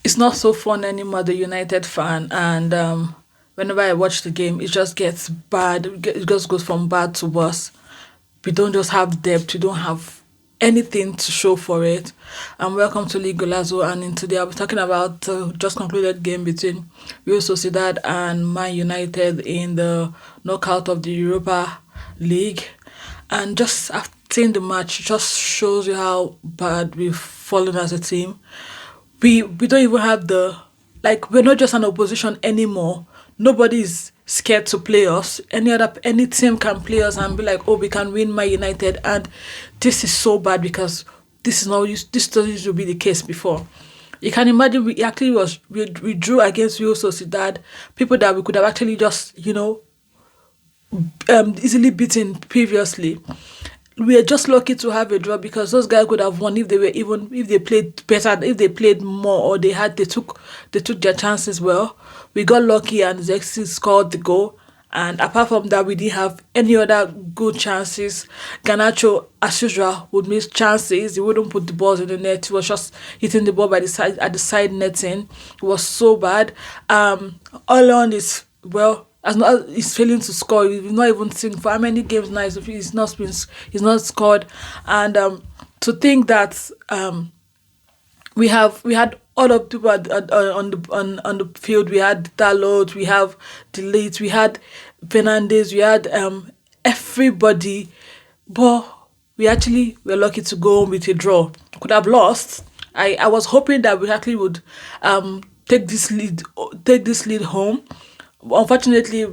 it's not so fun anymore, the United fan, and whenever I watch the game, it just gets bad. It just goes from bad to worse. We don't just have depth. We don't have anything to show for it. And welcome to League Golazo. And in today, I'll be talking about just concluded game between Real Sociedad and Man United in the knockout of the Europa League. And just after seeing the match, just shows you how bad we've fallen as a team. We don't even have the, like, we're not just an opposition anymore. Nobody's scared to play us. Any team can play us and be like, oh, we can win my United. And this is so bad because this doesn't used to be the case before. You can imagine we drew against Real Sociedad, people that we could have actually just easily beaten previously. We are just lucky to have a draw because those guys could have won if they played better, if they played more, or they took their chances well. We got lucky and Zexi scored the goal. And apart from that, we didn't have any other good chances. Ganacho, as usual, would miss chances. He wouldn't put the balls in the net. He was just hitting the ball by the side at the side netting. It was so bad. All is well. As not, he's failing to score. He's not even seen for how many games now. He's not scored, and to think that we had other people on the field. We had Dalot, we have Delete, we had Fernandez, we had everybody, but we actually were lucky to go home with a draw. Could have lost. I was hoping that we actually would take this lead home. Unfortunately,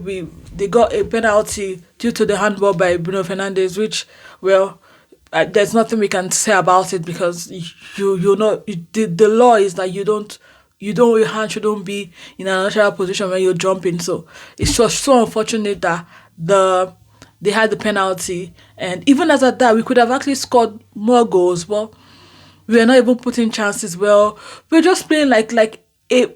they got a penalty due to the handball by Bruno Fernandes, which, well, there's nothing we can say about it because the law is that your hand shouldn't be in a natural position when you're jumping. So it's just so unfortunate that they had the penalty, and even as at that, we could have actually scored more goals, but we are not even putting chances well. We're just playing a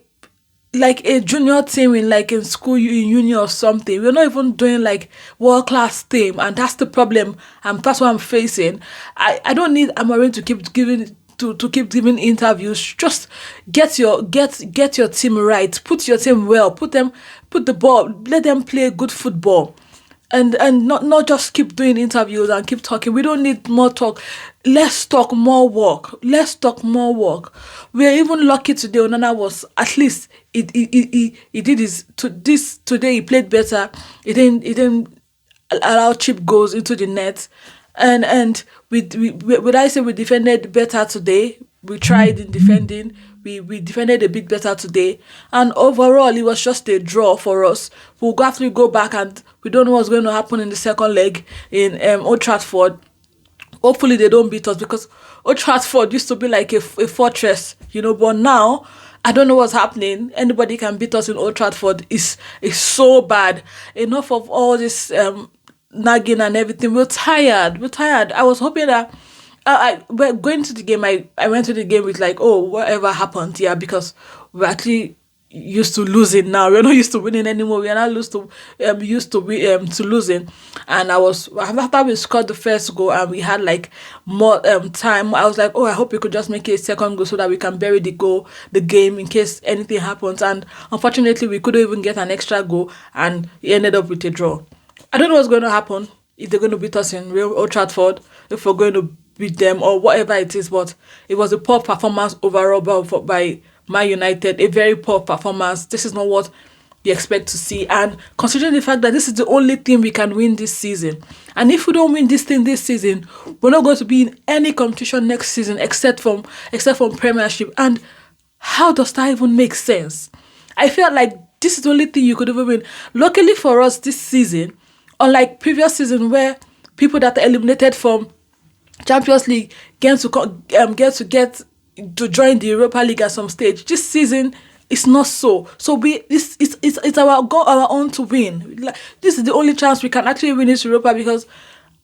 like a junior team in school in uni or something. We're not even doing like world class team, and that's the problem. And that's what I'm facing. I don't need Amarin to keep giving interviews. Just get your team right. Put your team well. Put the ball. Let them play good football, and not just keep doing interviews and keep talking. We don't need more talk. Let's talk more work. Let's talk more work. We're even lucky today. Onana was at least he did this today. He played better. He didn't allow cheap goals into the net, and we would I say we defended better today. We tried in defending. We defended a bit better today, and overall it was just a draw for us. We'll have to go back, and we don't know what's going to happen in the second leg in Old Trafford. Hopefully they don't beat us because Old Trafford used to be like a fortress, but now I don't know what's happening. Anybody can beat us in Old Trafford. Is so bad. Enough of all this nagging and everything. We're tired. We're tired. I was hoping that but going to the game, I went to the game with like, oh, whatever happened, yeah, because we're actually used to losing now. We're not used to winning anymore. We are not used to losing. And I was after we scored the first goal and we had like more time. I was like, oh, I hope we could just make it a second goal so that we can bury the game in case anything happens. And unfortunately, we couldn't even get an extra goal, and it ended up with a draw. I don't know what's going to happen if they're going to beat us in real Old Trafford, if we're going to beat them or whatever it is. But it was a poor performance overall by Man United, a very poor performance. This is not what we expect to see. And considering the fact that this is the only thing we can win this season, and if we don't win this thing this season, we're not going to be in any competition next season except from Premiership. And how does that even make sense? I felt like this is the only thing you could ever win. Luckily for us this season, unlike previous season where people that are eliminated from Champions League get to join the Europa League at some stage. This season it's not so. So it's our goal, our own to win. Like, this is the only chance we can actually win this Europa because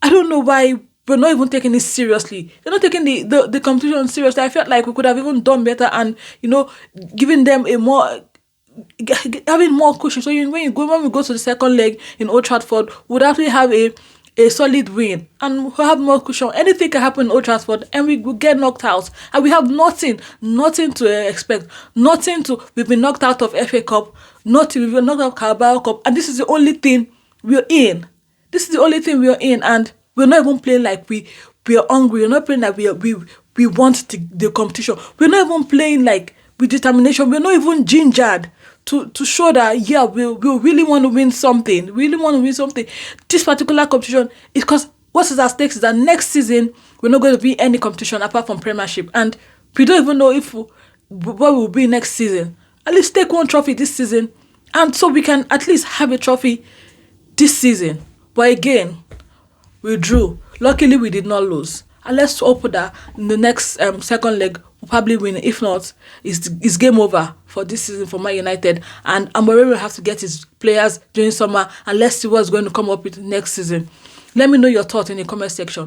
I don't know why we're not even taking it seriously. They're not taking the competition seriously. I felt like we could have even done better and giving them a more having more cushion. So when we go to the second leg in Old Trafford, we'd actually have a solid win and we have more cushion. Anything can happen in Old Trafford and we will get knocked out. And we have nothing to expect. Nothing to, we've been knocked out of FA Cup, nothing, we've been knocked out of Carabao Cup, and this is the only thing we're in. This is the only thing we're in, and we're not even playing like we are hungry. We're not playing like we want the competition. We're not even playing like with determination. We're not even gingered to show that, yeah, we really want to win something. We really want to win something. This particular competition is because what is at stake is that next season we're not going to be any competition apart from Premiership, and we don't even know if what will be next season. At least take one trophy this season, and so we can at least have a trophy this season. But again, we drew. Luckily, we did not lose. And let's hope that in the next second leg, we'll probably win. If not, it's game over for this season for Man United. And Amorim will have to get his players during summer, and let's see what's going to come up with next season. Let me know your thoughts in the comment section.